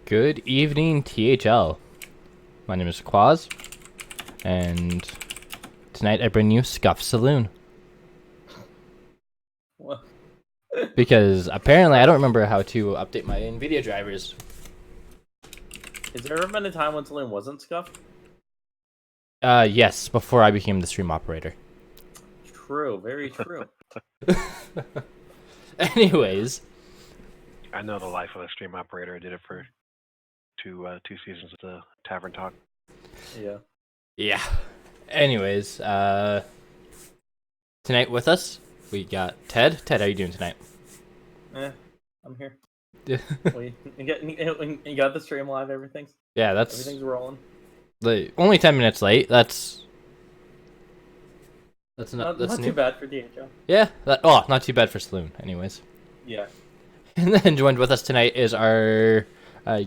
Good evening, THL. My name is Quaz, and tonight I bring you Scuff Saloon. What? Because apparently I don't remember how to update my NVIDIA drivers. Has there ever been a time when Saloon wasn't scuffed? Yes, before I became the stream operator. True, very true. Anyways, I know the life of a stream operator. I did it for two seasons of the Tavern Talk. Yeah. yeah. Anyways, tonight with us, we got Ted. Ted, how you doing tonight? I'm here. You got the stream live, everything's rolling. Only 10 minutes late. That's Not new. too bad for DHL. Yeah, not too bad for Saloon, anyways. Yeah. And then joined with us tonight is our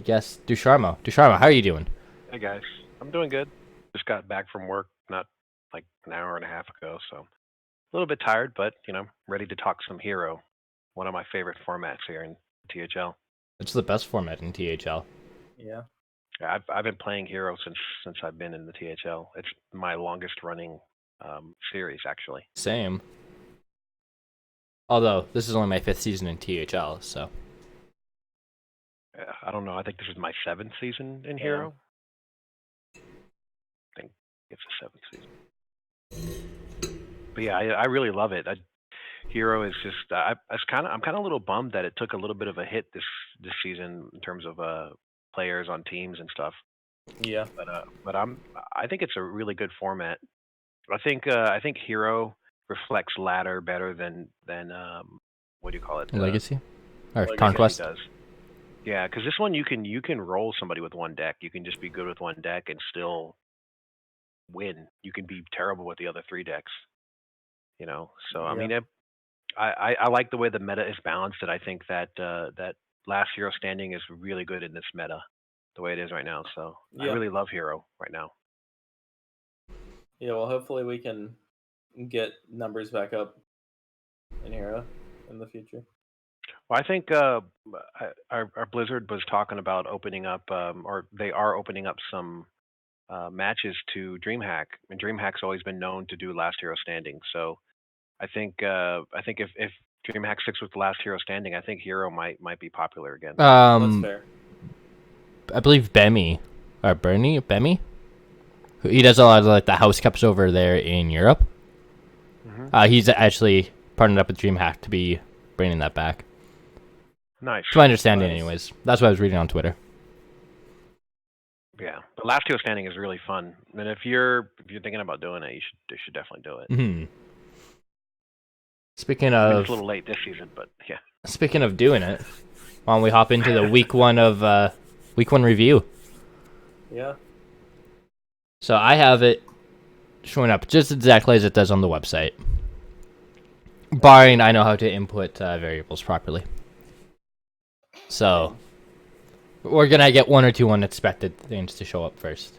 guest, Dusharmo. Dusharmo, how are you doing? Hey guys, I'm doing good. Just got back from work not like an hour and a half ago, so a little bit tired, but ready to talk some Hero, one of my favorite formats here in THL. It's the best format in THL. Yeah. I've been playing Hero since I've been in the THL. It's my longest running series actually. Same. Although this is only my 5th season in THL, so. I don't know. I think this is my 7th season in Hero. I think it's the 7th season. But yeah, I really love it. Hero is just I'm kind of a little bummed that it took a little bit of a hit this season in terms of players on teams and stuff. Yeah. But I think it's a really good format. I think Hero reflects ladder better than what do you call it? Legacy or Legacy Conquest. Does. Yeah, because this one you can roll somebody with one deck. You can just be good with one deck and still win. You can be terrible with the other 3 decks. So I mean, I like the way the meta is balanced, and I think that that last Hero standing is really good in this meta, the way it is right now. So I really love Hero right now. Yeah, well, hopefully we can get numbers back up in Hero in the future. Well, I think our Blizzard was talking about opening up, or they are opening up some matches to DreamHack, and DreamHack's always been known to do last Hero standing. So I think if DreamHack sticks with the last Hero standing, I think Hero might be popular again. That's fair. I believe Bemmy he does a lot of like the house cups over there in Europe. Mm-hmm. He's actually partnered up with DreamHack to be bringing that back. Nice. To my understanding, anyways. That's what I was reading on Twitter. Yeah, the last Hero standing is really fun, and if you're thinking about doing it, you should definitely do it. Mm-hmm. Speaking of, it's a little late this season, but yeah. Speaking of doing it, why don't we hop into the week one review? Yeah. So I have it showing up just exactly as it does on the website, barring I know how to input variables properly. So we're gonna get 1 or 2 unexpected things to show up first.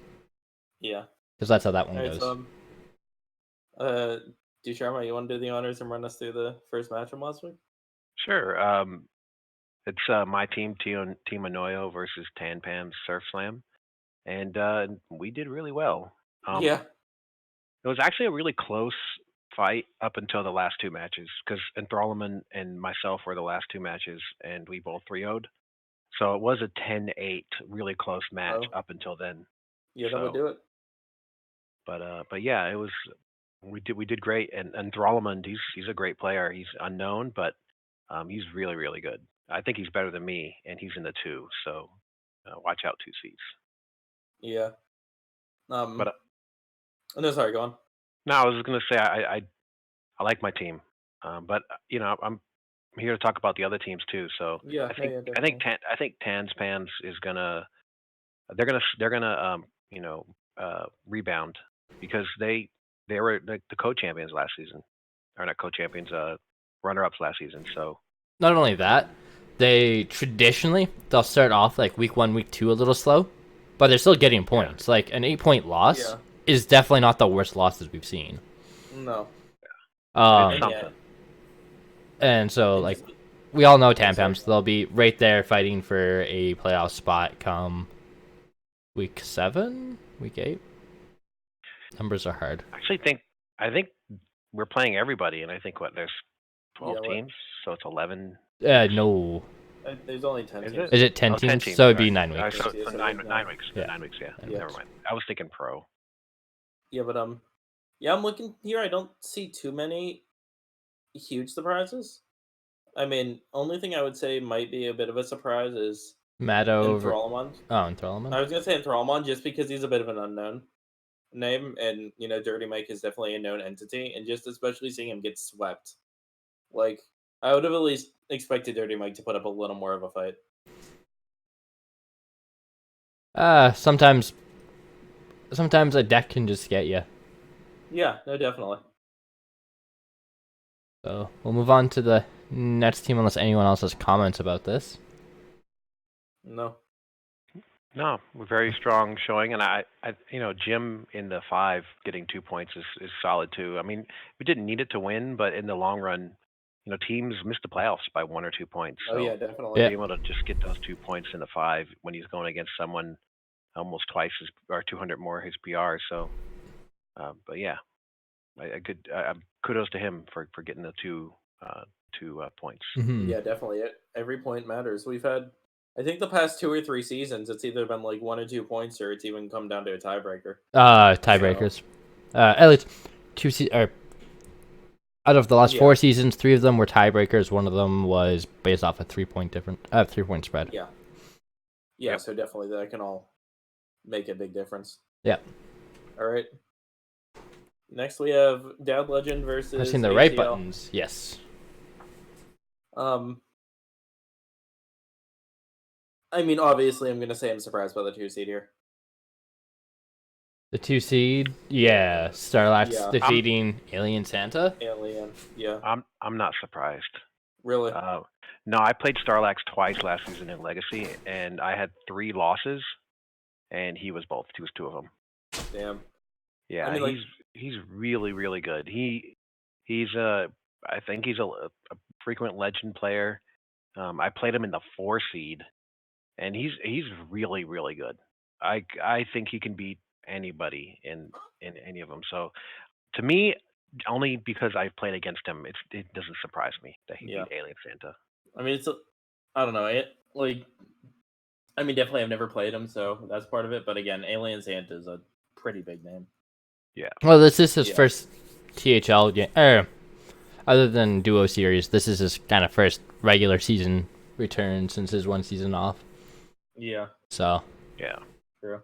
Yeah. Because that's how that one goes. Sharma, you want to do the honors and run us through the first match from last week? Sure. It's my team, Team Anoyo versus Tanpan's Surf Slam, and we did really well. Yeah. It was actually a really close fight up until the last 2 matches, because Enthrallman and myself were the last 2 matches, and we both 3-0'd. So it was a 10-8, really close match up until then. Yeah, that would do it. But yeah, it was. We did great, and Enthrallman, he's a great player. He's unknown, but he's really, really good. I think he's better than me, and he's in the 2. So watch out, 2 seats. Yeah. No, sorry, go on. No, I was just gonna say I like my team, but I'm here to talk about the other teams too. So yeah, I think Tan's Pans is gonna they're gonna rebound, because they were the co-champions last season, or not co-champions, runner-ups last season. So not only that, they'll start off like week 1, week 2 a little slow, but they're still getting points. Yeah. Like an 8-point loss is definitely not the worst losses we've seen. No. And so we all know Tampams. They'll be right there fighting for a playoff spot come week 7, week 8. Numbers are hard. I think we're playing everybody, and I think there's 12 Yeah, what? teams, so it's 11. No. There's only 10 Is teams. it? Is it 10 Oh, teams? 10 teams. So it'd be Right. 9 weeks. So Yeah, so 9 nine. 9 weeks. Yeah. 9 weeks. Yeah. Yeah. Never mind. I was thinking pro. Yeah, but yeah, I'm looking here. I don't see too many huge surprises. I mean, only thing I would say might be a bit of a surprise is Maddo over. Enthralmon. Oh, Enthralmon. I was gonna say Enthralmon just because he's a bit of an unknown name, and Dirty Mike is definitely a known entity, and just especially seeing him get swept, like I would have at least expected Dirty Mike to put up a little more of a fight. Sometimes a deck can just get you. Yeah, no, definitely. So we'll move on to the next team unless anyone else has comments about this. No. No, we're very strong showing, and I Jim in the 5 getting 2 points is solid too. I mean, we didn't need it to win, but in the long run, teams miss the playoffs by 1 or 2 points. So Oh yeah, definitely. Yeah. being able to just get those 2 points in the 5 when he's going against someone almost twice his or 200 more his PR. So, but yeah, kudos to him for getting the 2 points. Mhm. Yeah, definitely. Every point matters. We've had, I think, the past 2 or 3 seasons, it's either been like 1 or 2 points, or it's even come down to a tiebreaker. Tiebreakers. At least 2 or out of the last 4 seasons, 3 of them were tiebreakers. One of them was based off a 3-point 3-point spread. Yeah. Yeah, so definitely that can all make a big difference. Yeah. All right. Next we have Dad Legend versus Pressing the right ATL. buttons. Yes. I mean, obviously, I'm going to say I'm surprised by the 2 seed here. The 2 seed, yeah. Starlax Yeah. defeating Alien Santa. Alien, yeah. I'm not surprised. Really? No, I played Starlax twice last season in Legacy, and I had 3 losses, and he was both. He was 2 of them. Damn. Yeah, I mean, he's really, really good. I think he's a frequent legend player. I played him in the 4 seed, and he's really, really good. I think he can beat anybody in any of them. So to me, only because I've played against him, it doesn't surprise me that he beat Alien Santa. I mean, I don't know. I mean, definitely I've never played him, so that's part of it. But again, Alien Santa is a pretty big name. Yeah. Well, this is his first THL game. Other than Duo Series, this is his kind of first regular season return since his 1 season off. Yeah. So. Yeah. True.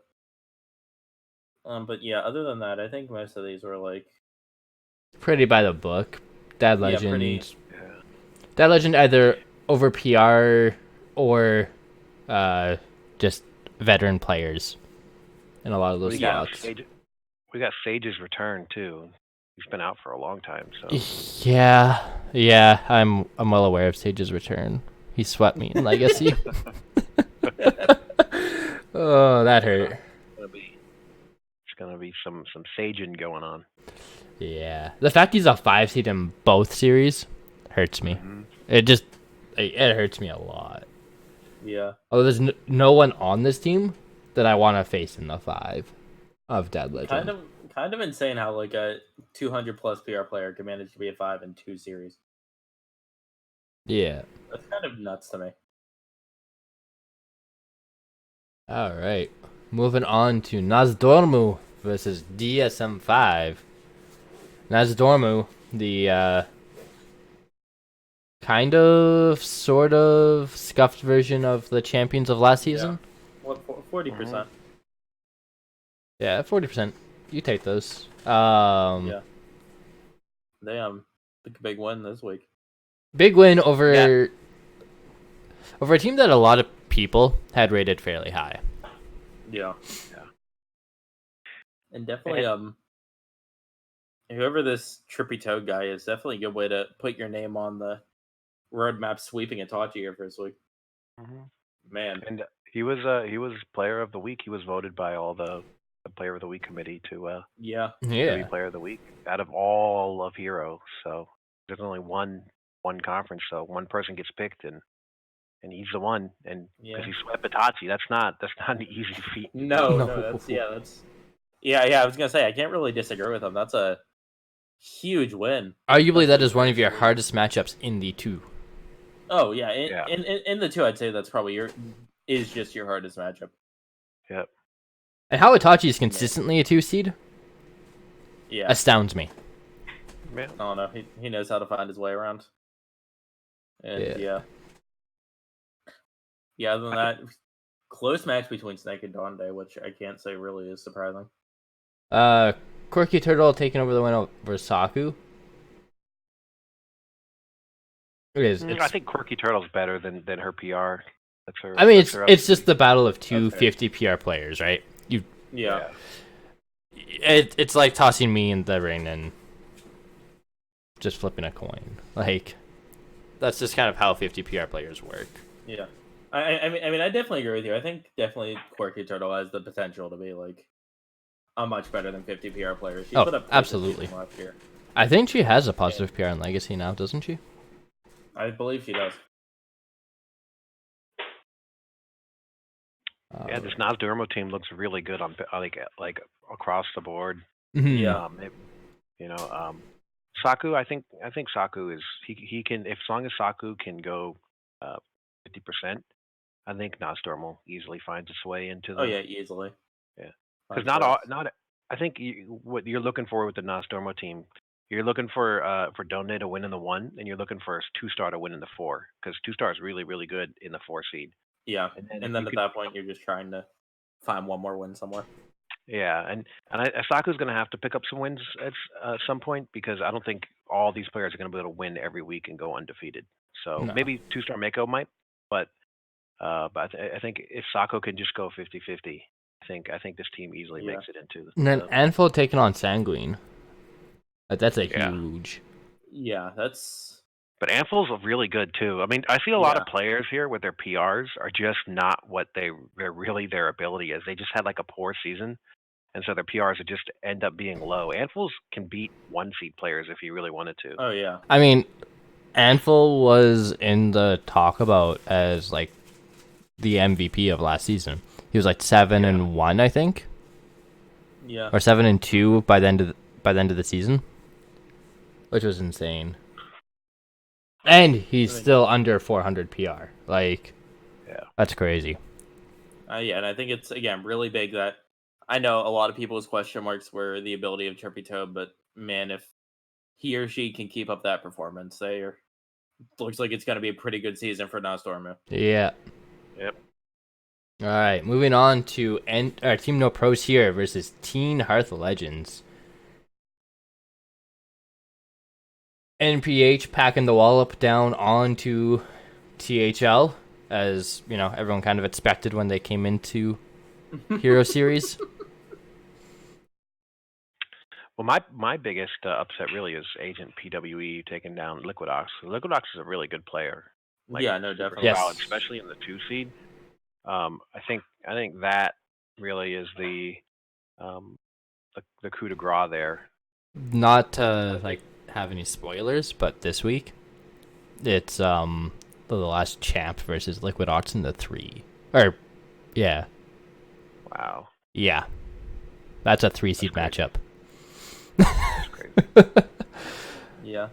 But yeah, other than that, I think most of these were like pretty by the book. Dad Legend. Yeah. Dad Legend either over PR or just veteran players in a lot of those spots. We got Sage's return too. He's been out for a long time, so. Yeah, I'm well aware of Sage's return. He swept me in Legacy. Oh, that hurt. It's gonna be some saging going on. Yeah, the fact he's a 5 seed in both series hurts me. Mm-hmm. It hurts me a lot. Yeah. Oh, there's no one on this team that I want to face in the 5 of Dad Legend. Kind of insane how like a 200 plus PR player can manage to be a 5 in 2 series. Yeah. That's kind of nuts to me. All right. Moving on to Nazdormu versus DSM5. Nazdormu, the kind of, sort of scuffed version of the champions of last season. Yeah. What, 40%? Yeah, 40%. You take those. Yeah. They big win this week. Big win over a team that a lot of people had rated fairly high. Yeah. And definitely whoever this Trippy Toad guy is, definitely a good way to put your name on the roadmap sweeping Itachi here first week. Mm-hmm. Man. And he was player of the week. He was voted by all the player of the week committee to be player of the week out of all of Hero. So there's only one one conference, so one person gets picked and he's the one, and because Yeah. he swept Itachi, that's not an easy feat. No, No. that's yeah. I was gonna say I can't really disagree with him. That's a huge win. Arguably, that That's is one of your really- hardest matchups in the 2. Oh yeah, Yeah. in the 2, I'd say that's probably is just your hardest matchup. Yep. And how Itachi is consistently a 2 seed Yeah, astounds me. Yeah. I don't know. He knows how to find his way around. And yeah. Other than that, close match between Snake and Donde, which I can't say really is surprising. Quirky Turtle taking over the win over Saku. It is. I think Quirky Turtle's better than her PR. That's her. I mean, that's her it's just the battle of two That's fair. 50 PR players, right? Yeah. It's like tossing me in the ring and just flipping a coin. Like, that's just kind of how 50 PR players work. Yeah. I mean, I definitely agree with you. I think definitely Quirky Turtle has the potential to be like a much better than 50 PR player. She put up quite a absolutely. season last year. I think she has a positive PR in Legacy now, doesn't she? I believe she does. Yeah, this Nasdurmo team looks really good on like across the board. Mhm. Yeah. Saku, I think Saku is he can, if as long as Saku can go 50%, I think Nasdurmo easily finds its way into the. Oh yeah, easily. Yeah. I'd Because say. I think what you're looking for with the Nostromo team, you're looking for Donde to win in the 1, and you're looking for a 2-star to win in the 4, because 2-star is really, really good in the 4 seed. Yeah, And and then at that point, you're just trying to find one more win somewhere. Yeah, and Saku's going to have to pick up some wins at some point, because I don't think all these players are going to be able to win every week and go undefeated. So No. maybe 2-star Mako might, but I think if Saku can just go 50-50, I think this team easily makes it into. And then Anfield taking on Sanguine. That's a huge. Yeah, that's. But Anfil's really good too. I mean, I see a lot of players here with their PRs are just not what they're really their ability is. They just had like a poor season, and so their PRs are just end up being low. Anfil's can beat 1-seed players if he really wanted to. Oh yeah. I mean, Anvil was in the talk about as like the MVP of last season. He was like 7-1, I think. Yeah. Or 7-2 by the end of the season, which was insane. And he's still under 400 PR. Like, that's crazy. Yeah, and I think it's again really big that I know a lot of people's question marks were the ability of Chirpy Toad, but man, if he or she can keep up that performance, looks like it's going to be a pretty good season for Nostormu. Yeah. Yep. All right, moving on to Team No Pros here versus Teen Hearth Legends. NPH packing the wallop down onto THL, as you know, everyone kind of expected when they came into Hero Series. Well, my biggest upset really is Agent PWE taking down Liquidox. Liquidox is a really good player. Like, yeah, no, definitely. Solid, especially in the 2 seed. I think that really is the coup de grace there. Not to like have any spoilers, but this week it's the last champ versus Liquidox in the 3. Or yeah. Wow. Yeah. That's a 3-seed matchup. That's crazy. Yeah.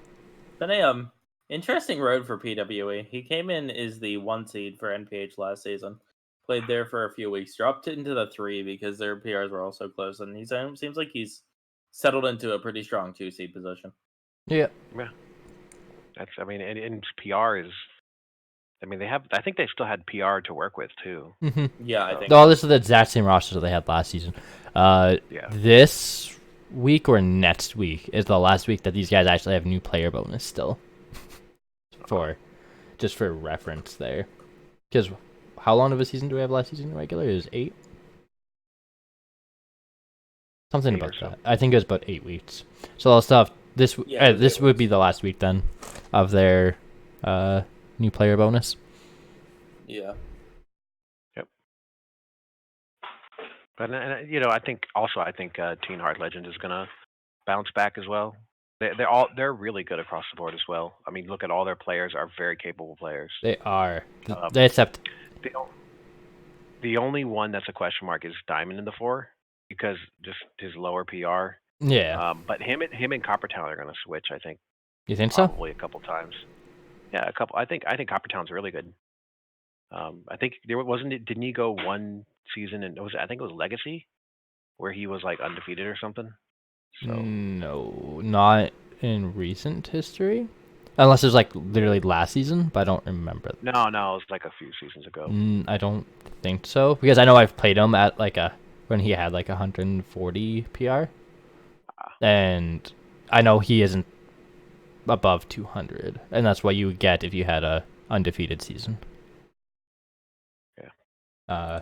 Then a interesting road for PWE. He came in as the 1 seed for NPH last season. Played there for a few weeks, dropped into the 3 because their PRs were also close, and he seems like he's settled into a pretty strong 2 seed position. Yeah. Yeah. That's, I mean, and PR is, I mean, I think they still had PR to work with too. Mm-hmm. Yeah, I think. No, this is the exact same roster that they had last season. This week or next week is the last week that these guys actually have new player bonus still. Just for reference there. Because how long of a season do we have last season regular? It was 8? Something about that. I think it was about 8 weeks. So they'll still have this would be the last week then of their new player bonus. Yeah. Yep. But I think Teen Heart Legend is gonna bounce back as well. they're really good across the board as well. I mean, look at all their players are very capable players. They are. Um, Except the only one that's a question mark is Diamond in the 4 because just his lower PR. yeah. But him and Coppertown are going to switch. I think You think so? probably a couple times. Yeah, a couple. I think Coppertown's really good. I think there wasn't it. Didn't he go one season and I think it was Legacy, where he was like undefeated or something. So No, not in recent history. Unless it's like literally last season, but I don't remember. no, it was like a few seasons ago. I don't think so because I know I've played him at like when he had like 140 PR, and I know he isn't above 200, and that's what you would get if you had a undefeated season. Yeah.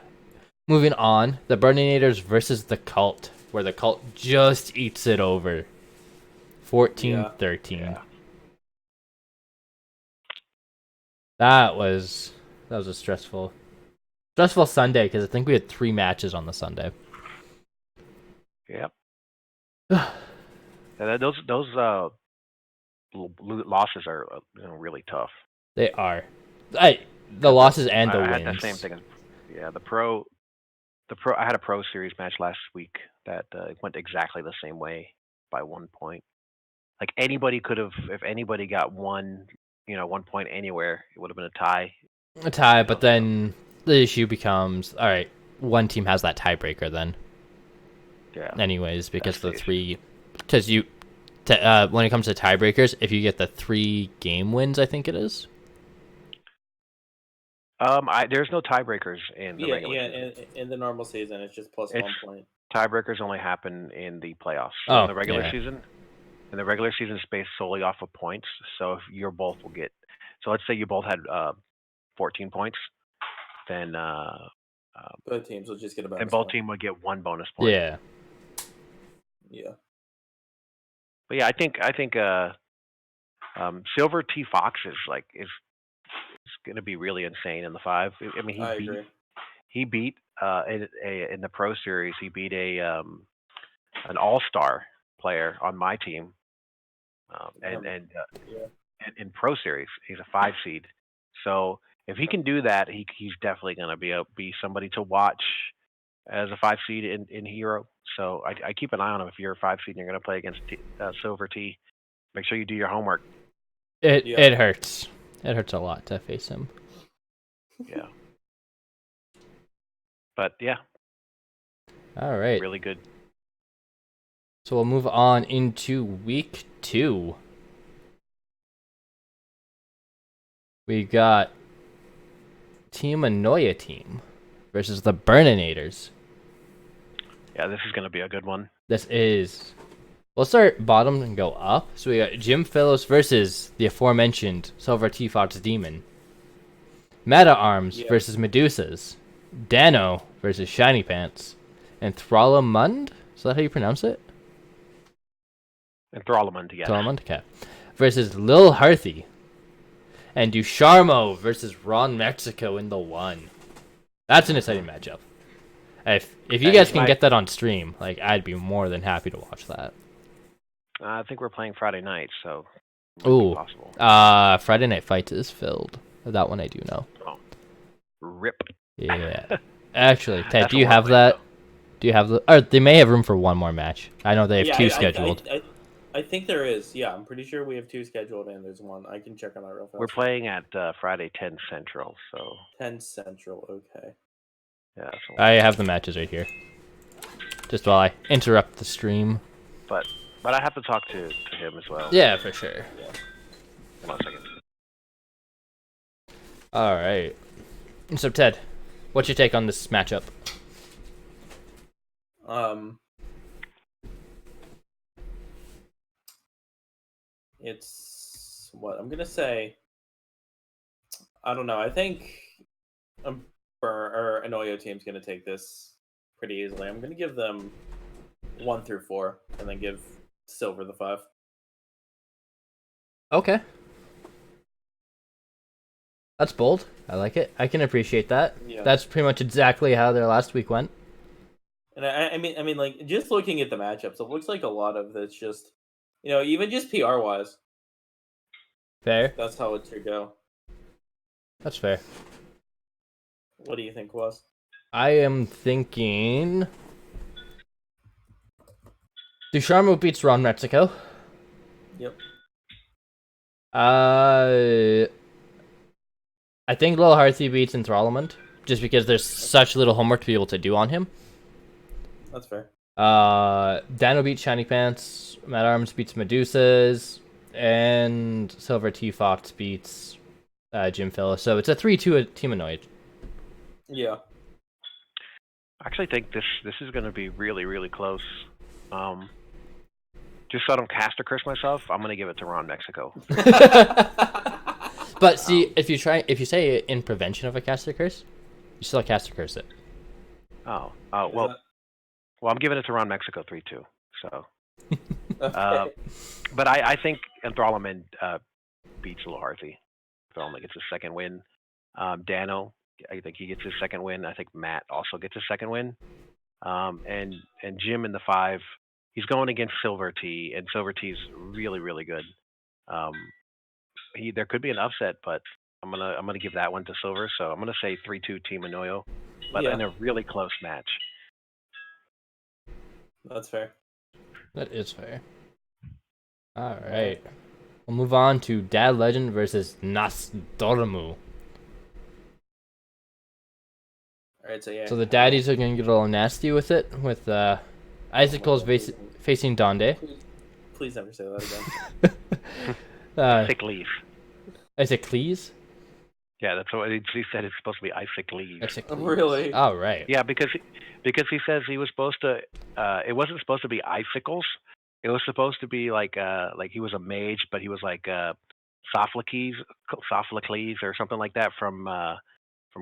Moving on, the Burninators versus the Cult, where the Cult just eats it over, 14-13. Yeah. That was a stressful Sunday because I think we had 3 matches on the Sunday. Yep. Those losses are really tough. They are. The losses and the I wins. had the same thing. The pro. I had a pro series match last week that went exactly the same way by 1 point. Like anybody could have, if anybody got 1 point anywhere, it would have been a tie. A tie, but then the issue becomes, all right, one team has that tiebreaker then. Yeah. Anyways, because when it comes to tiebreakers, if you get the 3 game wins, I think it is. There's no tiebreakers in the regular season. In the normal season, it's just plus 1 point. Tiebreakers only happen in the playoffs. So in the regular season, it's based solely off of points. So if you're both will get, so let's say you both had 14 points, then both teams will just get a bonus. And both teams would get 1 bonus point. Yeah. Yeah. But yeah, I think Silver T Fox is going to be really insane in the 5. I mean, agree. He beat in the Pro Series. He beat an All-Star player on my team, and in Pro Series he's a 5 seed. So if he can do that, he's definitely going to be somebody to watch as a 5 seed in Hero. So I keep an eye on him. If you're a 5 seed and you're going to play against Silver T, make sure you do your homework. It hurts. It hurts a lot to face him. Yeah. But yeah. All right. Really good. So we'll move on into week 2. We got Team Anoya team versus the Burninators. Yeah, this is going to be a good one. This is. We'll start bottom and go up. So we got Jim Phillips versus the aforementioned Silver T Fox Demon. Meta Arms versus Medusas. Dano versus Shiny Pants. And Throlamund? Is that how you pronounce it? And Throlamund, yeah. Throlamund, okay. Versus Lil Harthy. And Dusharmo versus Ron Mexico in the 1. That's an exciting matchup. If you guys can get that on stream, I'd be more than happy to watch that. I think we're playing Friday night, so ooh, possible. Friday Night Fights is filled. That one I do know. Oh. Rip. Yeah. Actually, Ted, do you have that? Do you have the? Or they may have room for one more match. I know they have 2 scheduled. I think there is. Yeah, I'm pretty sure we have 2 scheduled, and there's 1. I can check on that real fast. We're playing at Friday 10 Central, so 10 Central. Okay. Yeah. I have the matches right here. Just while I interrupt the stream. But I have to talk to him as well. Yeah, for sure. Yeah. Hold on a second. All right. So Ted, what's your take on this matchup? It's what I'm gonna say. I don't know. I think Anoyo team's gonna take this pretty easily. I'm gonna give them 1 through 4, and then give Silver the 5. Okay. That's bold. I like it. I can appreciate that. Yeah. That's pretty much exactly how their last week went. And I mean, just looking at the matchups, it looks like a lot of it's just Even just PR wise, Fair. that's how it should go. That's fair. What do you think, was? I am thinking Ducharme beats Ron Mexico. Yep. I think Lil Harthy beats Enthrollment, just because there's such little homework to be able to do on him. That's fair. Dano beats Shiny Pants, Mad Arms beats Medusas, and Silver T Fox beats Jim Phillips. So it's a 3-2 Team Annoyed. Yeah. I actually think this is going to be really, really close. Just so I don't cast a curse myself, I'm going to give it to Ron Mexico. But see, if you say it in prevention of a caster curse, you still caster curse it. Well, I'm giving it to Ron Mexico 3-2. So, Okay. but I think Enthrallment beats Lil Harthy. Enthrallment gets his second win. Dano, I think he gets his second win. I think Matt also gets his second win. And Jim in the 5, he's going against Silver T, and Silver T is really, really good. There could be an upset, but I'm gonna give that one to Silver. So I'm gonna say 3-2 Team Anoyo, but in a really close match. That's fair. That is fair. All right, we'll move on to Dad Legend versus Nasdormu. Alright, so yeah. So the daddies are gonna get a little nasty with it, with Icicles facing Donde. Please never say that again. Sick leaf. Isicles? Yeah, that's what he said. It's supposed to be Isaac leaf. Really? Oh, right. Yeah, because he says he was supposed to. It wasn't supposed to be icicles. It was supposed to be like he was a mage, but he was like Sophocles or something like that from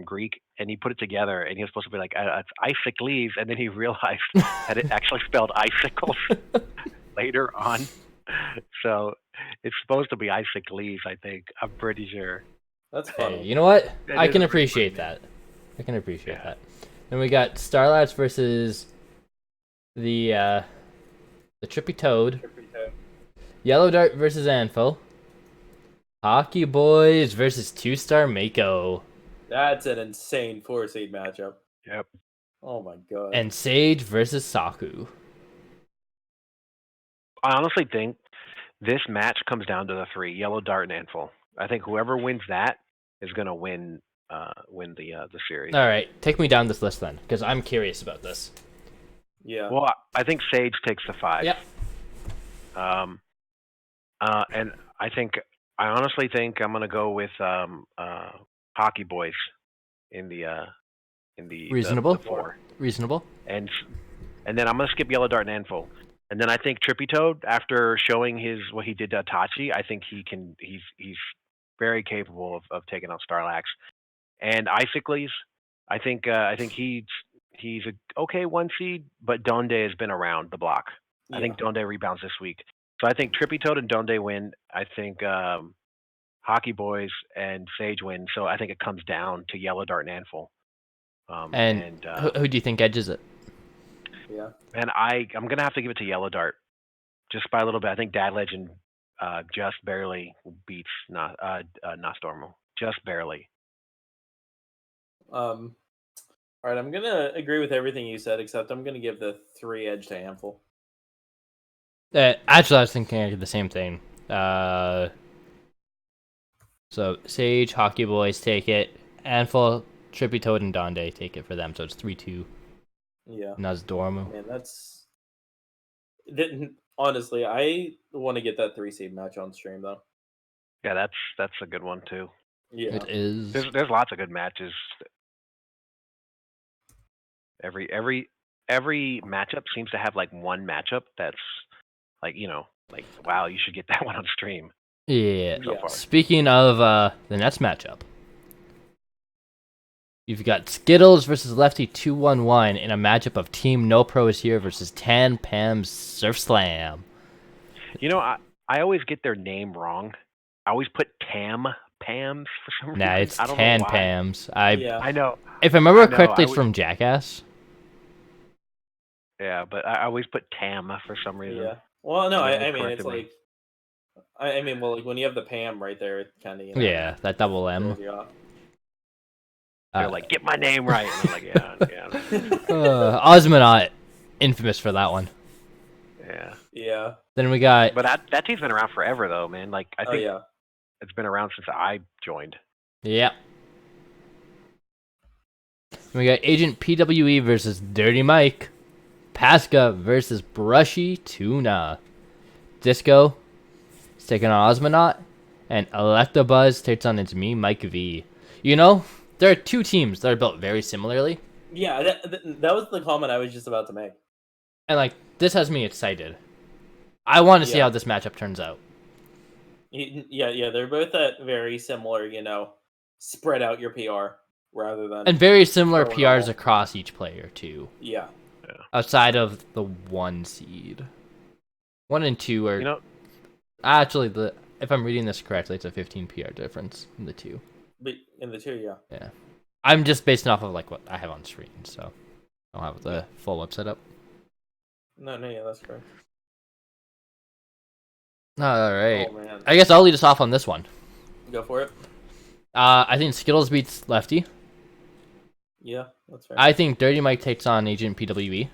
Greek, and he put it together, and he was supposed to be like it's Isicles, and then he realized that it actually spelled icicles later on. So it's supposed to be Isicles, I think. I'm pretty sure. That's funny. Hey, you know what? I can appreciate that. I can appreciate that. Then we got Starlats versus the Trippy Toad. Yellow Dart versus Anfo. Hockey Boys versus 2-Star Mako. That's an insane 4-seed matchup. Yep. Oh my god. And Sage versus Saku. I honestly think this match comes down to the 3, Yellow Dart and Anful. I think whoever wins that is going to win the series. All right, take me down this list then, because I'm curious about this. Yeah. Well, I think Sage takes the 5. Yep. And I honestly think I'm going to go with Hockey Boys in the Reasonable. the 4. Reasonable. And then I'm going to skip Yellow Dart and Anful. And then I think Trippy Toad, after showing what he did to Itachi, I think he's very capable of taking out Starlax. And Icicles, I think he's a okay 1 seed, but Donde has been around the block. Yeah. I think Donde rebounds this week. So I think Trippy Toad and Donde win. I think Hockey Boys and Sage win. So I think it comes down to Yellow Dart and Anful. Who do you think edges it? Yeah. And I'm going to have to give it to Yellow Dart just by a little bit. I think Dad Legend just barely beats Nostormo. Just barely. All right, I'm going to agree with everything you said, except I'm going to give the 3 edge to Anful. Actually, I was thinking I did the same thing. So Sage, Hockey Boys take it. Anful, Trippy Toad, and Donde take it for them. So it's 3-2. Yeah. Nasdormu. Man, honestly, I want to get that 3-seed match on stream though. Yeah, that's a good one too. Yeah. It is. There's lots of good matches. Every matchup seems to have like one matchup that's like, wow, you should get that one on stream. Yeah. So far. Speaking of the next matchup, you've got Skittles versus Lefty 211 in a matchup of Team No Pro is here versus Tan Pam's Surf Slam. I always get their name wrong. I always put Pams for some reason. Nah, it's Tan Pams. I know. If I remember correctly, it's from Jackass. Yeah, but I always put Tam for some reason. Yeah. Well, no, They I mean it's corrected me. like I mean, well, like when you have the Pam right there, it kind of Yeah, that double M. throws you off. They're like, get my name right, and I'm like, yeah. Osmonaut, infamous for that one. Yeah. Yeah. Then we got. But that team's been around forever, though, man. Like, I think it's been around since I joined. Yep. We got Agent PWE versus Dirty Mike. Pasca versus Brushy Tuna. Disco is taking on Osmonaut. And Electabuzz takes on It's Me, Mike V. You know, there are two teams that are built very similarly. Yeah, that was the comment I was just about to make. And, like, this has me excited. I want to see how this matchup turns out. Yeah, they're both at very similar, spread out your PR rather than... And very similar PRs across each player, too. Yeah. Outside of the 1 seed. 1 and 2 are... You know... Actually, if I'm reading this correctly, it's a 15 PR difference in the 2. But in the 2, yeah. Yeah. I'm just basing off of, like, what I have on screen, so... I don't have the full website up. No, yeah, that's correct. Alright. Oh, man. I guess I'll lead us off on this one. Go for it. I think Skittles beats Lefty. Yeah, that's fair. I think Dirty Mike takes on Agent PWE.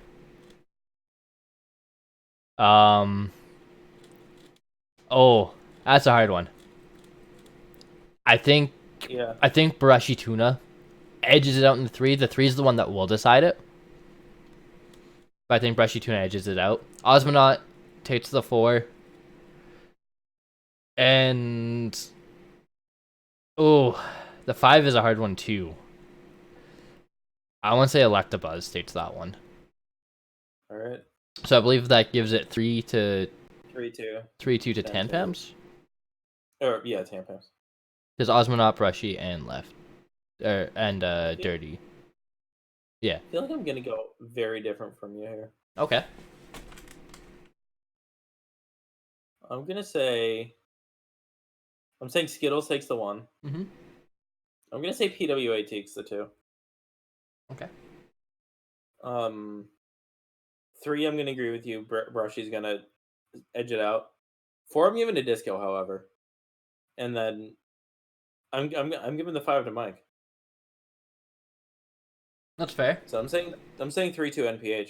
Oh, that's a hard one. I think Brushy Tuna edges it out in the 3. The 3 is the one that will decide it. But I think Brushy Tuna edges it out. Osmonaut takes the 4. And... Oh, the 5 is a hard one, too. I want to say Electabuzz takes that one. Alright. So I believe that gives it 3-2 to 3-2 10 Pams? Or, yeah, 10 Pams. Because Osmonaut, Brushy, and Dirty. Yeah. I feel like I'm going to go very different from you here. Okay. I'm saying Skittles takes the 1. Mm-hmm. I'm going to say PWA takes the 2. Okay. 3, I'm going to agree with you. Brushy's going to edge it out. 4, I'm giving to Disco, however. And then I'm giving the 5 to Mike. That's fair. So I'm saying 3-2 NPH.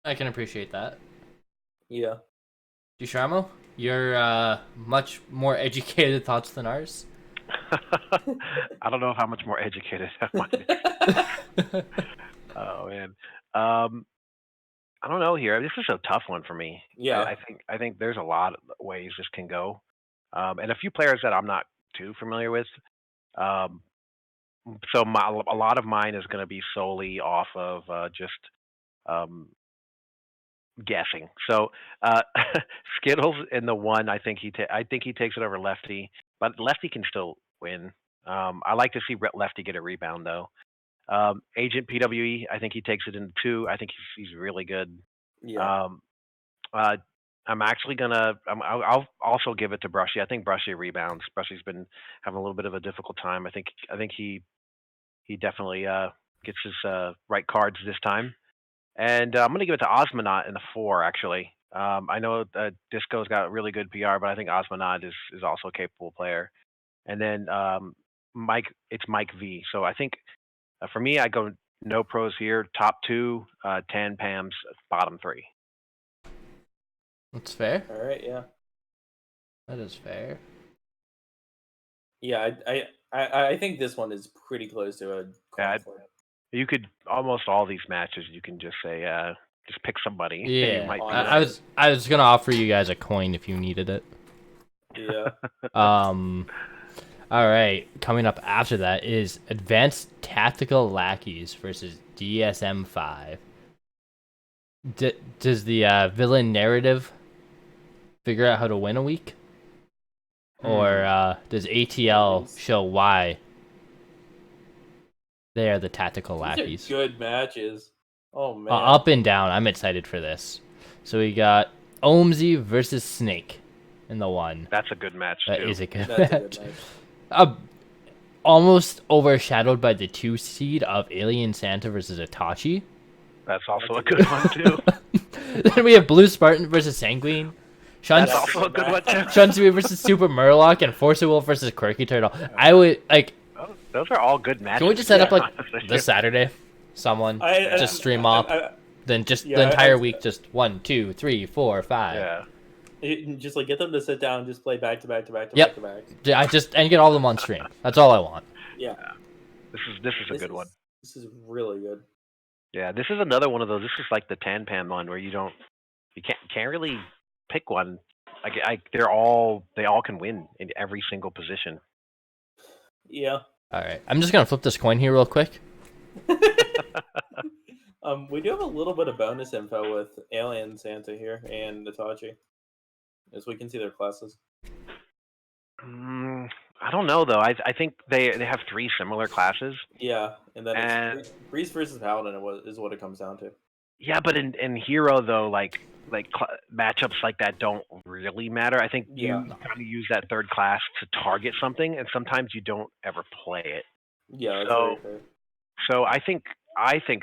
I can appreciate that. Yeah. Dusharmo, your much more educated thoughts than ours. I don't know how much more educated I might be. Oh man, I don't know here. This is a tough one for me. Yeah, I think there's a lot of ways this can go, and a few players that I'm not too familiar with. So a lot of mine is going to be solely off of just guessing. So Skittles in the 1, I think he takes it over Lefty, but Lefty can still win. I like to see Lefty get a rebound though. Agent PWE, I think he takes it in 2. I think he's really good. yeah. I'm actually gonna. I'll also give it to Brushy. I think Brushy rebounds. Brushy's been having a little bit of a difficult time. I think he definitely gets his right cards this time. And I'm gonna give it to Osmonaut in the 4. Actually, I know Disco's got really good PR, but I think Osmonaut is also a capable player. And then it's Mike V. So I think for me, I go no pros here. Top 2, 10 Pams, bottom 3. That's fair. All right, yeah. That is fair. Yeah, I think this one is pretty close to a conflict. You could almost all these matches. You can just say just pick somebody. Yeah, you might I was gonna offer you guys a coin if you needed it. Yeah. All right. Coming up after that is Advanced Tactical Lackeys versus DSM-5. Does the villain narrative figure out how to win a week? Or does ATL show why they are the tactical lackeys? These are good matches. Oh, man. Up and down. I'm excited for this. So we got Omzi versus Snake in the 1. That's a good match, That too. is a good That's match. a good match. Almost overshadowed by the 2 seed of Alien Santa versus Itachi. That's also a good one, too. Then we have Blue Spartan versus Sanguine. That's That's also a good one too. Shunsui versus Super Murloc, and Force Wolf versus Quirky Turtle. I would like. Those are all good matches. Can we just set up like honestly. this Saturday? Someone I- just stream up. Then just Yeah, the entire I- week, just 1, 2, 3, 4, 5. Yeah. Just like get them to sit down and just play back to back to back to Yep. back to back. I just and get all of them on stream. That's all I want. Yeah, This is a good one. This is really good. Yeah, this is another one of those. This is like the Tanpan one where you can't really pick one. Like they all can win in every single position. Yeah. All right, I'm just gonna flip this coin here real quick. We do have a little bit of bonus info with Alien Santa here and Itachi, as we can see their classes. I don't know though. I think they have 3 similar classes. Yeah, and then it's Priest versus Paladin is what it comes down to. Yeah, but in Hero though, like matchups like that don't really matter. I think you kind of use that third class to target something, and sometimes you don't ever play it. Yeah, that's very fair. So I think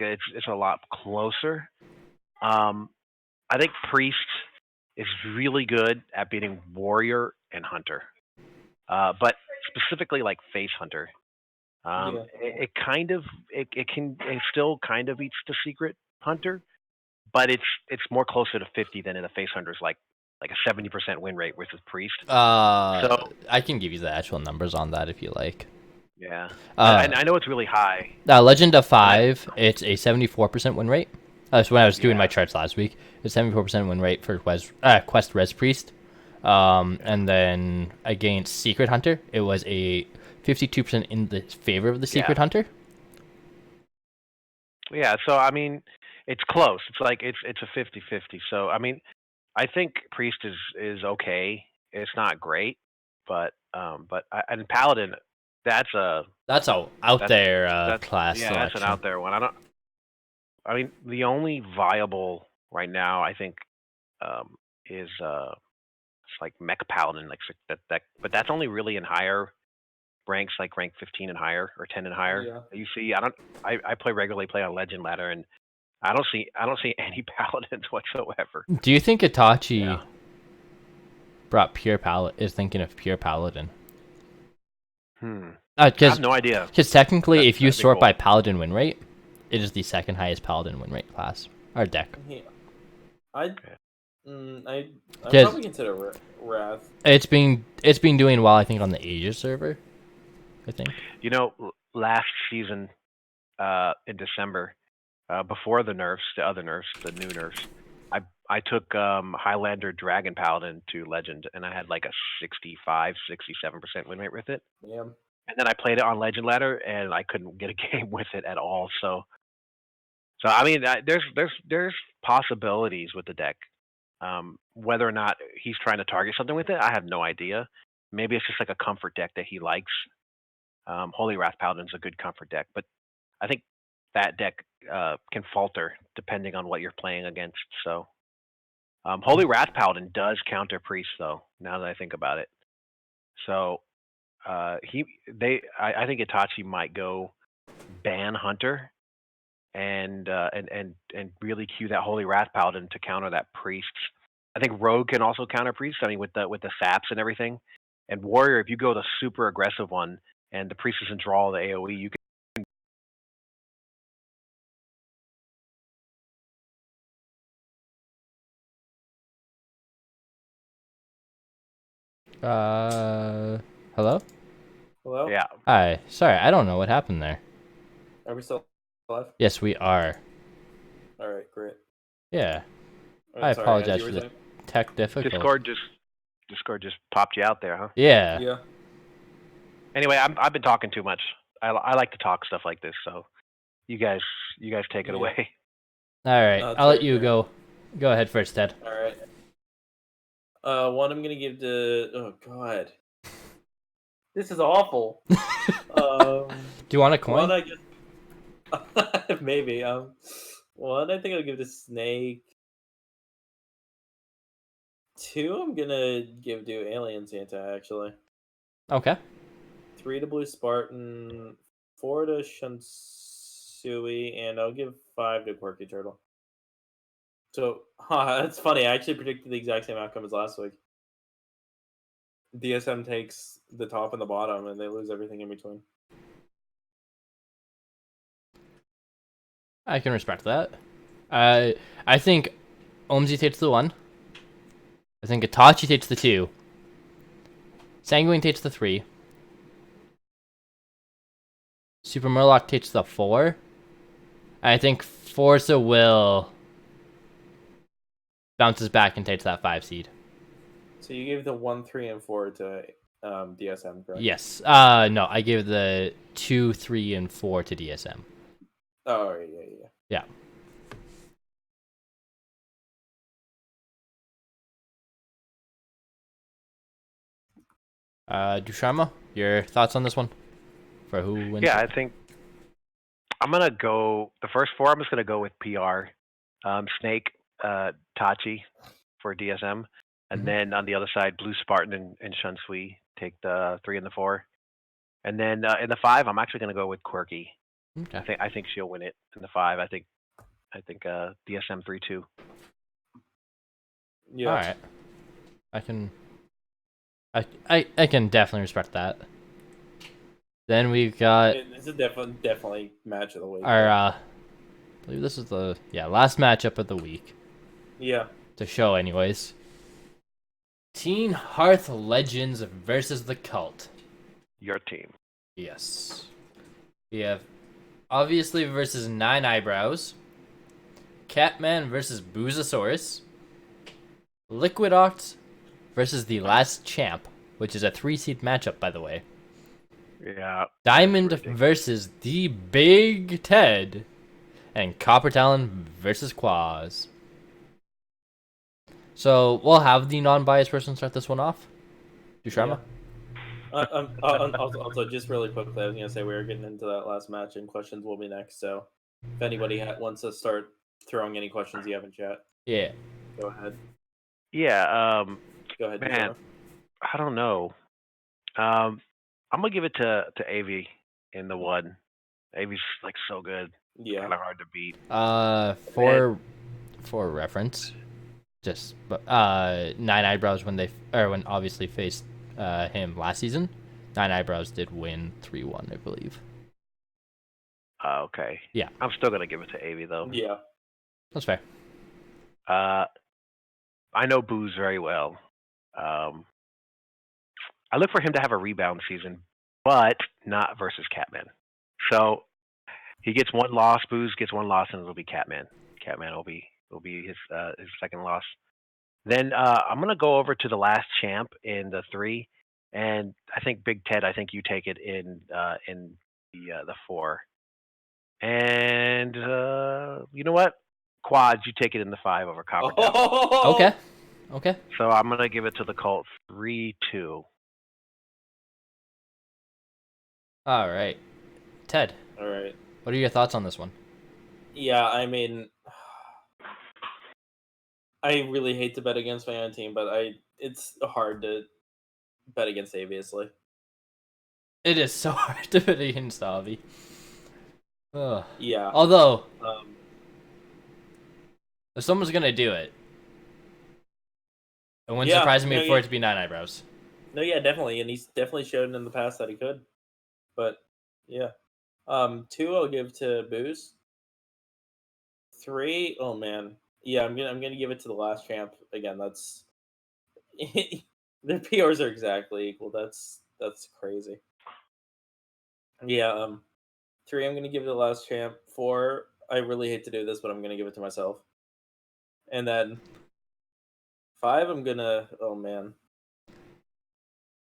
it's a lot closer. I think Priest is really good at beating Warrior and Hunter, but specifically like Face Hunter. It still kind of beats the Secret Hunter, but it's more closer to 50 than in the Face Hunter's like a 70% win rate versus Priest. So I can give you the actual numbers on that if you like. Yeah, I know it's really high. Legend of 5, it's a 74% win rate. That's when I was doing my charts last week. It's 74% win rate for Quest Res Priest. And then against Secret Hunter, it was a 52% in the favor of the Secret Hunter. Yeah, so I mean, it's close. It's like it's a 50-50. So I mean, I think Priest is okay. It's not great, but and Paladin, that's a out there class. Yeah, selection. that's an out there one. I mean, the only viable right now, I think, is it's like Mech Paladin, like that, but that's only really in higher ranks, like rank 15 and higher or 10 and higher. Yeah. You see, I play on Legend Ladder, and I don't see any Paladins whatsoever. Do you think Itachi brought is thinking of pure Paladin? I have no idea. Because technically, if you that'd be sort cool. by Paladin win rate, it is the second highest Paladin win rate class or deck. Yeah. I'd Yes. probably consider Wrath. It's been doing well, I think, on the Asia server. I think. You know, last season, in December, before the nerfs, the other nerfs, the new nerfs, I took Highlander Dragon Paladin to Legend, and I had like a 65-67% win rate with it. Yeah. And then I played it on Legend Ladder, and I couldn't get a game with it at all. So I mean, there's possibilities with the deck. Whether or not he's trying to target something with it, I have no idea. Maybe it's just like a comfort deck that he likes. Holy Wrath Paladin's a good comfort deck, but I think that deck can falter depending on what you're playing against. So Holy Wrath Paladin does counter Priest, though. Now that I think about it, so I think Itachi might go ban Hunter and really cue that Holy Wrath Paladin to counter that Priest. I think Rogue can also counter Priest. I mean, with the saps and everything. And Warrior, if you go the super aggressive one and the Priest doesn't draw the AoE, you can. Hello? Hello? Yeah. Hi. Sorry, I don't know what happened there. Are we still live? Yes, we are. Alright, great. Yeah. Oh, I sorry, apologize as you for were the saying? tech difficulty. Discord just popped you out there, huh? Yeah. Yeah. Anyway, I've been talking too much. I like to talk stuff like this, so you guys take it Yeah. away. All right. No, it's I'll let very you fair. go. Go ahead first, Ted. Alright. One I'm gonna give to oh god. This is awful. Do you want a coin? One I just maybe. One I think I'll give to Snake. Two I'm gonna give to Alien Santa actually. Okay. 3 to Blue Spartan, 4 to Shunsui, and I'll give 5 to Quirky Turtle. So, that's funny. I actually predicted the exact same outcome as last week. DSM takes the top and the bottom, and they lose everything in between. I can respect that. I think Omzi takes the 1. I think Itachi takes the 2. Sanguine takes the 3. Super Murloc takes the 4. I think Forza will bounces back and takes that 5 seed. So you gave the 1, 3, and 4 to DSM, correct? Yes. No, I gave the 2, 3, and 4 to DSM. Oh, yeah. Yeah. Dushama, your thoughts on this one? For who wins? Yeah, I think I'm gonna go the first 4. I'm just gonna go with PR, Snake, Tachi for DSM, and then on the other side, Blue Spartan and Shunsui take the 3 and the 4, and then in the 5, I'm actually gonna go with Quirky. Okay. I think she'll win it in the 5. I think DSM 3-2. Yeah. All right. I can definitely respect that. Then we've got It's a definitely match of the week. our I believe this is the last matchup of the week. Yeah. To show anyways. Teen Hearth Legends versus the Cult. Your team. Yes. We have obviously versus 9 Eyebrows. Catman versus Boozosaurus. Liquid Oct versus the Last Champ, which is a 3-seed matchup, by the way. Yeah. Diamond versus the Big Ted. And Copper Talon versus Quaz. So we'll have the non-biased person start this one off. Dusharma? Also, just really quickly, I was going to say we were getting into that last match, and questions will be next. So if anybody wants to start throwing any questions you have in chat, Yeah. go ahead. Yeah. Go ahead. Man, Dusharma. I don't know. I'm gonna give it to Avi in the 1. Avi's like so good. Yeah. Kind of hard to beat. For reference, just 9 Eyebrows when obviously faced him last season, 9 Eyebrows did win 3-1, I believe. Okay. Yeah. I'm still gonna give it to Avi though. Yeah. That's fair. I know Booze very well. I look for him to have a rebound season, but not versus Catman. So he gets 1 loss. Booze gets 1 loss, and it'll be Catman. Catman will be his second loss. Then I'm gonna go over to the Last Champ in the 3, and I think Big Ted. I think you take it in the 4. And you know what? Quads, you take it in the 5 over Copper Town. Oh! Okay. So I'm gonna give it to the Cult 3-2. All right. Ted, All right. what are your thoughts on this one? Yeah, I mean, I really hate to bet against my own team, but it's hard to bet against, obviously. It is so hard to bet against Avi. Ugh. Yeah. Although, if someone's gonna do it, it wouldn't surprise me for it to be 9 Eyebrows. No, yeah, definitely, and he's definitely shown in the past that he could. But yeah, 2 I'll give to Booze. 3, oh man, yeah, I'm gonna give it to the Last Champ again. That's their PRs are exactly equal. That's crazy. Yeah, 3 I'm gonna give it to the Last Champ. 4, I really hate to do this, but I'm gonna give it to myself. And then 5, I'm gonna. Oh man.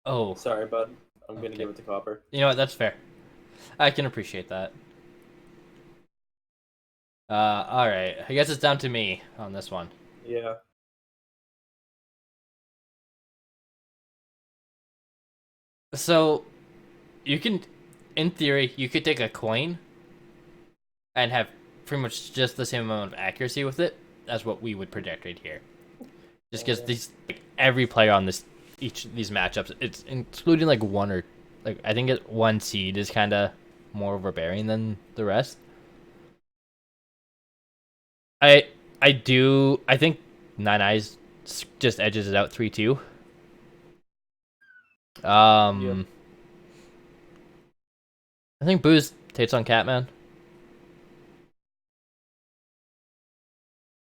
Oh. Sorry, bud. I'm gonna give it to Copper. You know what? That's fair. I can appreciate that. All right. I guess it's down to me on this one. Yeah. So, you can, in theory, you could take a coin and have pretty much just the same amount of accuracy with it as what we would predict right here. Just because every player on these matchups, it's including like one or I think 1 seed is kind of more overbearing than the rest. I think Nine Eyes just edges it out 3-2. I think Booze takes on Catman.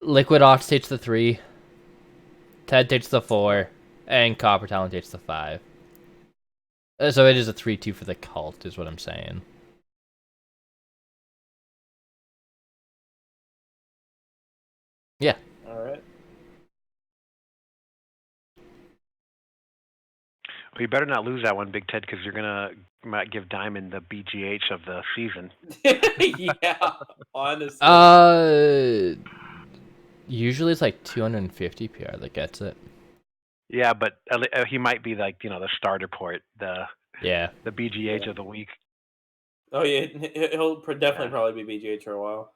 Liquid Ox takes the 3. Ted takes the 4. And Copper Talon takes the 5. So it is a 3-2 for the cult, is what I'm saying. Yeah. All right. Well, you better not lose that one, Big Ted, because you're might give Diamond the BGH of the season. Yeah, honestly. Usually it's like 250 PR that gets it. Yeah, but he might be like the starter port, the BGH of the week. Oh yeah, he'll definitely probably be BGH for a while.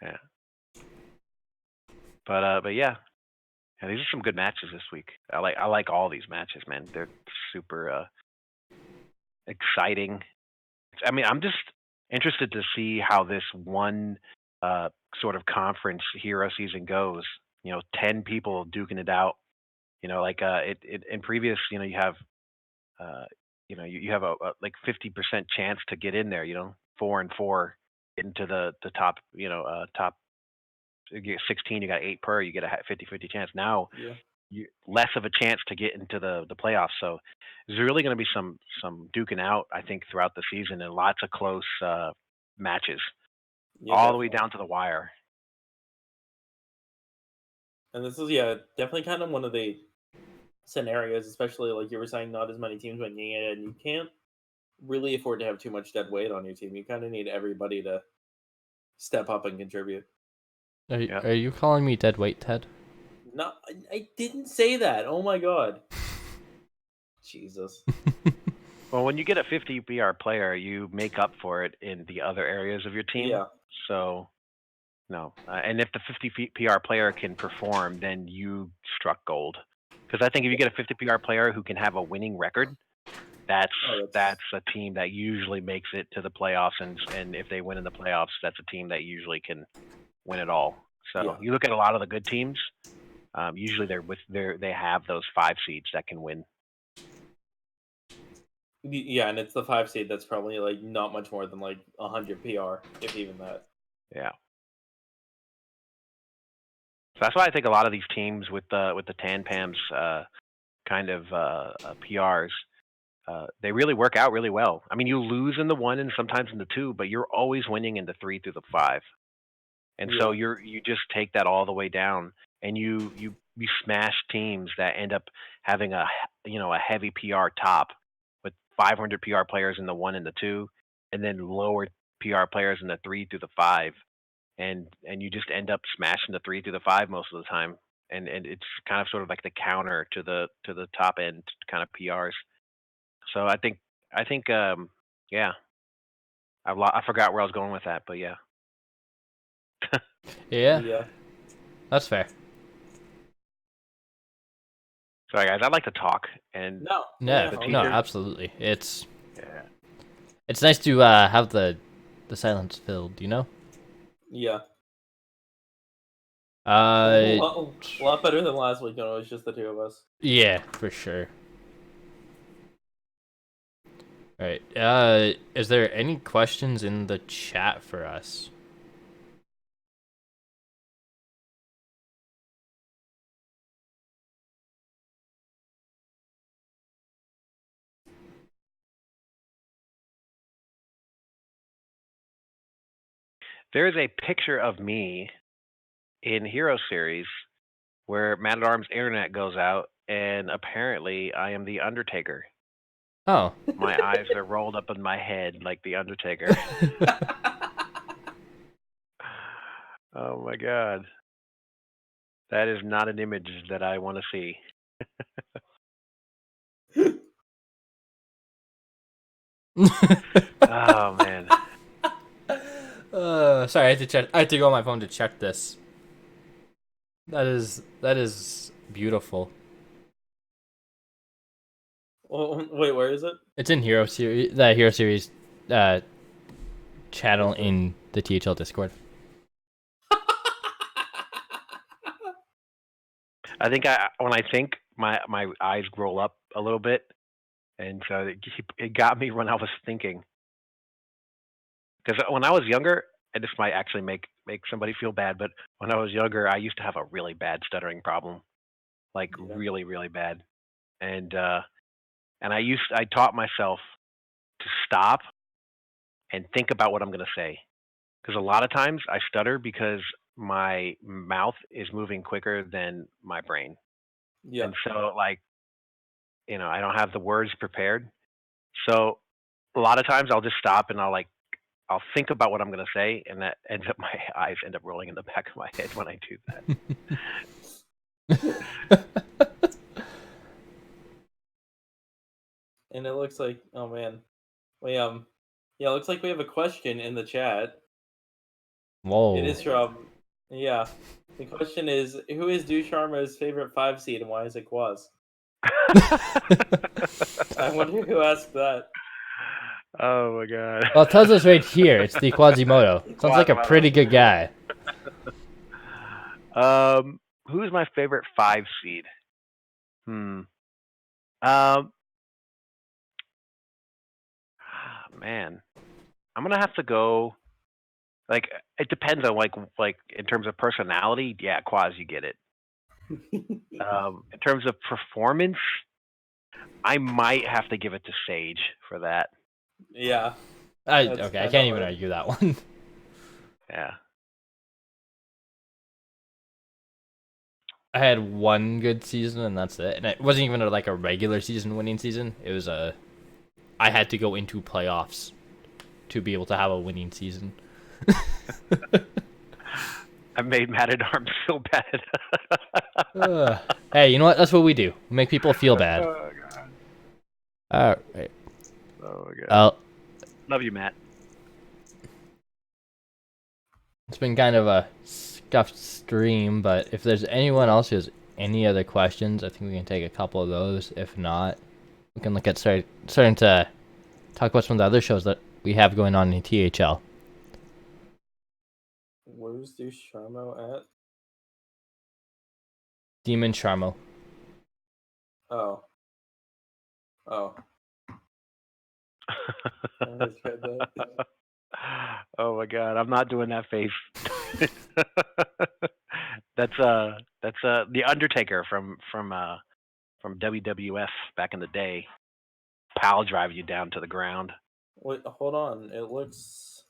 Yeah. But yeah, these are some good matches this week. I like all these matches, man. They're super exciting. I mean, I'm just interested to see how this one sort of conference hero season goes. 10 people duking it out. Like in previous, you have you have a like 50% chance to get in there. 4 and 4 into the top. Top. You get 16, you got 8 per. You get a 50-50 chance. Now, less of a chance to get into the playoffs. So there's really going to be some duking out, I think, throughout the season, and lots of close matches, all the way down to the wire. And this is definitely kind of one of the scenarios, especially like you were saying, not as many teams winning it, and you can't really afford to have too much dead weight on your team. You kind of need everybody to step up and contribute. Are you calling me dead weight, Ted? No, I didn't say that. Oh my god. Jesus. Well, when you get a 50 PR player, you make up for it in the other areas of your team. Yeah. So, no. And if the 50 PR player can perform, then you struck gold. Because I think if you get a 50 PR player who can have a winning record, that's a team that usually makes it to the playoffs, and if they win in the playoffs, that's a team that usually can win it all. So you look at a lot of the good teams. Usually they have those 5 seeds that can win. Yeah, and it's the 5 seed that's probably like not much more than like 100 PR, if even that. Yeah. So that's why I think a lot of these teams with the Tanpams kind of PRs, they really work out really well. I mean, you lose in the 1 and sometimes in the 2, but you're always winning in the 3 through the 5. And so you just take that all the way down, and you smash teams that end up having a heavy PR top with 500 PR players in the 1 and the 2, and then lower PR players in the 3 through the 5, and you just end up smashing the 3 through the 5 most of the time, and it's kind of sort of like the counter to the top end kind of PRs. So I think yeah, I forgot where I was going with that, but yeah. Yeah. That's fair. Sorry, guys. I'd like to talk and no, absolutely. It's nice to have the silence filled. Yeah. A lot better than last week when it was just the 2 of us. Yeah, for sure. All right. Is there any questions in the chat for us? There is a picture of me in Hero Series where Man at Arms internet goes out, and apparently I am the Undertaker. Oh. My eyes are rolled up in my head like the Undertaker. Oh my god. That is not an image that I want to see. Oh man. Sorry, I had to check. I had to go on my phone to check this. That is beautiful. Well, wait, where is it? It's in Hero Series. The Hero Series channel in the THL Discord. I think when I think, my eyes roll up a little bit, and so it got me when I was thinking. Because when I was younger, and this might actually make somebody feel bad, but when I was younger, I used to have a really bad stuttering problem, like Yeah. really, really bad, and I taught myself to stop and think about what I'm going to say, because a lot of times I stutter because my mouth is moving quicker than my brain, Yeah. and so like I don't have the words prepared. So a lot of times I'll just stop and I'll think about what I'm going to say, and that ends up my eyes end up rolling in the back of my head when I do that. And it looks like, oh man, we yeah, it looks like we have a question in the chat. Whoa. It is from, yeah. The question is, who is Ducharme's favorite 5 seed and why is it Quaz? I wonder who asked that. Oh my god. Well, it tells us right here. It's the Quasimodo. Sounds like a pretty good guy. Who's my favorite 5 seed? Man, I'm gonna have to go. Like, it depends on like in terms of personality. Yeah, Quaz, you get it. In terms of performance, I might have to give it to Sage for that. Yeah. Okay, I can't even argue that one. Yeah. I had one good season and that's it. And it wasn't even like a regular season winning season. It was I had to go into playoffs to be able to have a winning season. I made Mad at Arms feel bad. Hey, you know what? That's what we do. We make people feel bad. Oh god. All right. Oh my god. Love you, Matt. It's been kind of a scuffed stream, but if there's anyone else who has any other questions, I think we can take a couple of those. If not, we can look at starting to talk about some of the other shows that we have going on in THL. Where's Ducharme at? Demon Charmo. Oh. Oh. Oh my god, I'm not doing that face. That's the Undertaker from WWF back in the day. Pal drive you down to the ground. Wait, hold on. It looks.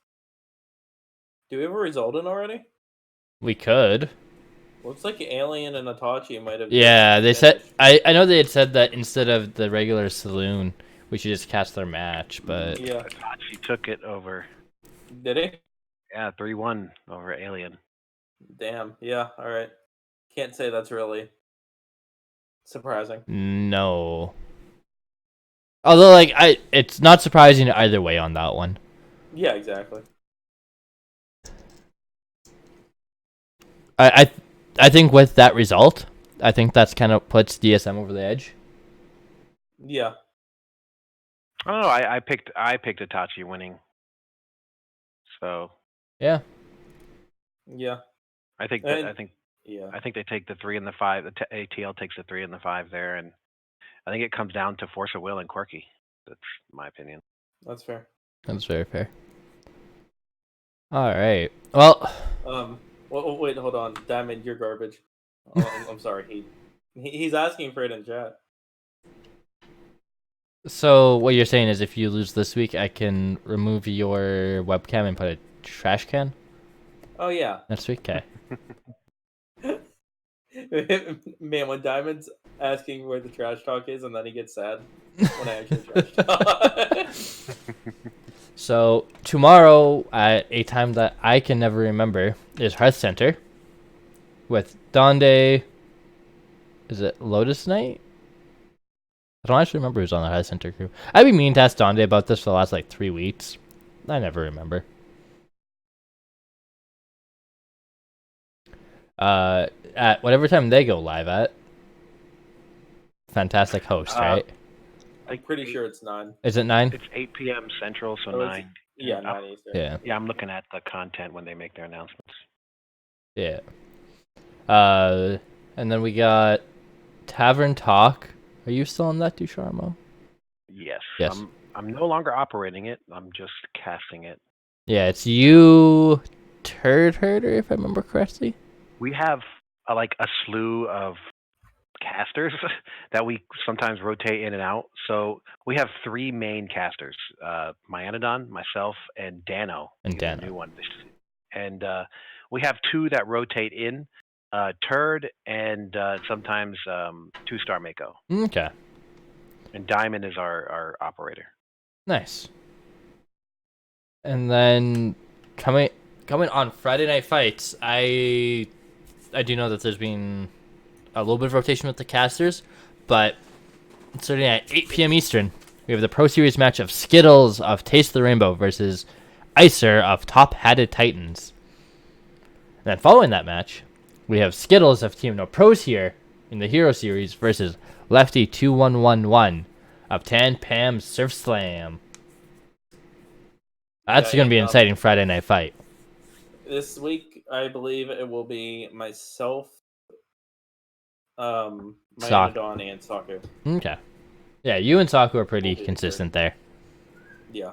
Do we have a result in already? We could. Looks like Alien and Itachi might have. Yeah, they said. I know they had said that instead of the regular Saloon, we should just catch their match, but yeah, Itachi took it over. Did he? Yeah, 3-1 over Alien. Damn. Yeah. All right. Can't say that's really surprising. No. Although, like, it's not surprising either way on that one. Yeah, exactly. I think with that result, I think that's kind of puts DSM over the edge. Yeah. Oh, I picked Itachi winning. So. Yeah. Yeah. I think Yeah. I think they take the 3 and the 5. The ATL takes the 3 and the 5 there, and I think it comes down to Force of Will and Quirky. That's my opinion. That's fair. That's very fair. All right. Well. Well, wait, hold on. Diamond, you're garbage. I'm sorry. He's asking for it in chat. So what you're saying is, if you lose this week, I can remove your webcam and put a trash can? Oh yeah. Next week, okay. Man, when Diamond's asking where the trash talk is, and then he gets sad when I actually trash talk. So tomorrow at a time that I can never remember is Hearth Center with Donde. Is it Lotus Night? I don't actually remember who's on the Hearth Center crew. I've been meaning to ask Donde about this for the last like 3 weeks. I never remember. At whatever time they go live at. Fantastic host, right? I'm pretty sure it's 9. Is it 9? It's 8 p.m. Central, so 9. Yeah, 9 Eastern. Yeah. Yeah, I'm looking at the content when they make their announcements. Yeah. And then we got Tavern Talk. Are you still on that, Ducharmo? Yes. Yes. I'm no longer operating it. I'm just casting it. Yeah, it's you, Turd Herder, if I remember correctly. We have like a slew of casters that we sometimes rotate in and out. So we have 3 main casters: Myanodon, myself, and Dano. And He's a Dano. new one. And we have 2 that rotate in: Turd and sometimes 2-star Mako. Okay. And Diamond is our operator. Nice. And then coming on Friday Night Fights, I do know that there's been a little bit of rotation with the casters, but starting at 8 p.m. Eastern, we have the Pro Series match of Skittles of Taste of the Rainbow versus Icer of Top Hatted Titans. And then following that match, we have Skittles of Team No Pros here in the Hero Series versus Lefty 2111 of Tan Pam Surf Slam. That's going to be an exciting Friday night fight. This week, I believe it will be myself, Myanodon, and Saku. Okay. Yeah, you and Saku are pretty consistent there. Yeah.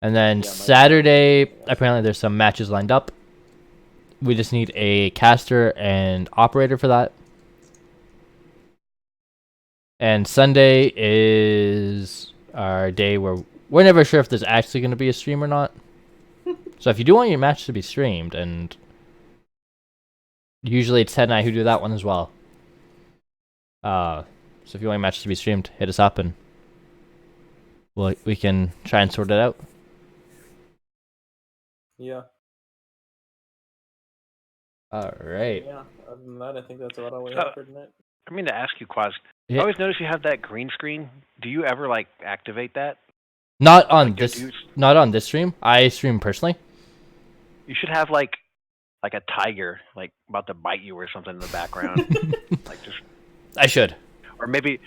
And then Saturday, apparently there's some matches lined up. We just need a caster and operator for that. And Sunday is our day where we're never sure if there's actually going to be a stream or not. So if you do want your match to be streamed, and usually it's Ted and I who do that one as well. So if you want your match to be streamed, hit us up and we can try and sort it out. Yeah. All right. Yeah. Other than that, I think that's about all we have for tonight. I mean to ask you, Quaz. I always notice you have that green screen. Do you ever like activate that? Not on not on this stream. I stream personally. You should have like a tiger like about to bite you or something in the background. Like just I should. Or maybe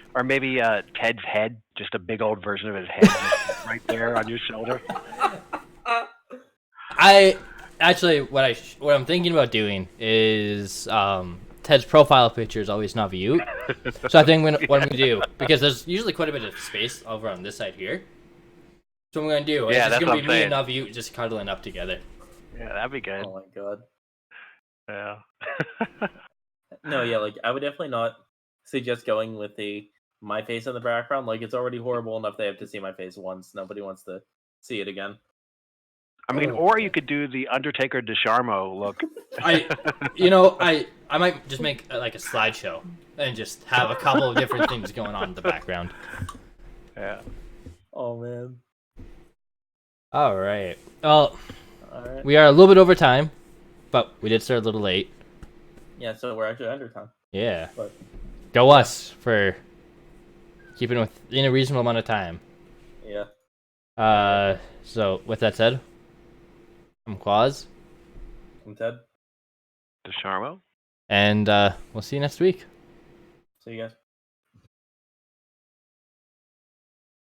Ted's head, just a big old version of his head just right there on your shoulder. I actually what I'm thinking about doing is Ted's profile picture is always Naviute. So I think what I'm going to do, because there's usually quite a bit of space over on this side here. So what I'm going to do is it's going to be me and Naviute just cuddling up together. Yeah, that'd be good. Oh my god. Yeah. No, yeah, like I would definitely not suggest going with my face in the background. Like it's already horrible enough they have to see my face once. Nobody wants to see it again. I mean, or you could do the Undertaker Desharmo look. I might just make like a slideshow and just have a couple of different things going on in the background. Yeah. Oh man. All right. Well, we are a little bit over time, but we did start a little late. Yeah, so we're actually under time. Yeah. But go us for keeping within a reasonable amount of time. Yeah. So with that said, I'm Quaz. I'm Ted. Desharmo. And we'll see you next week. See you guys.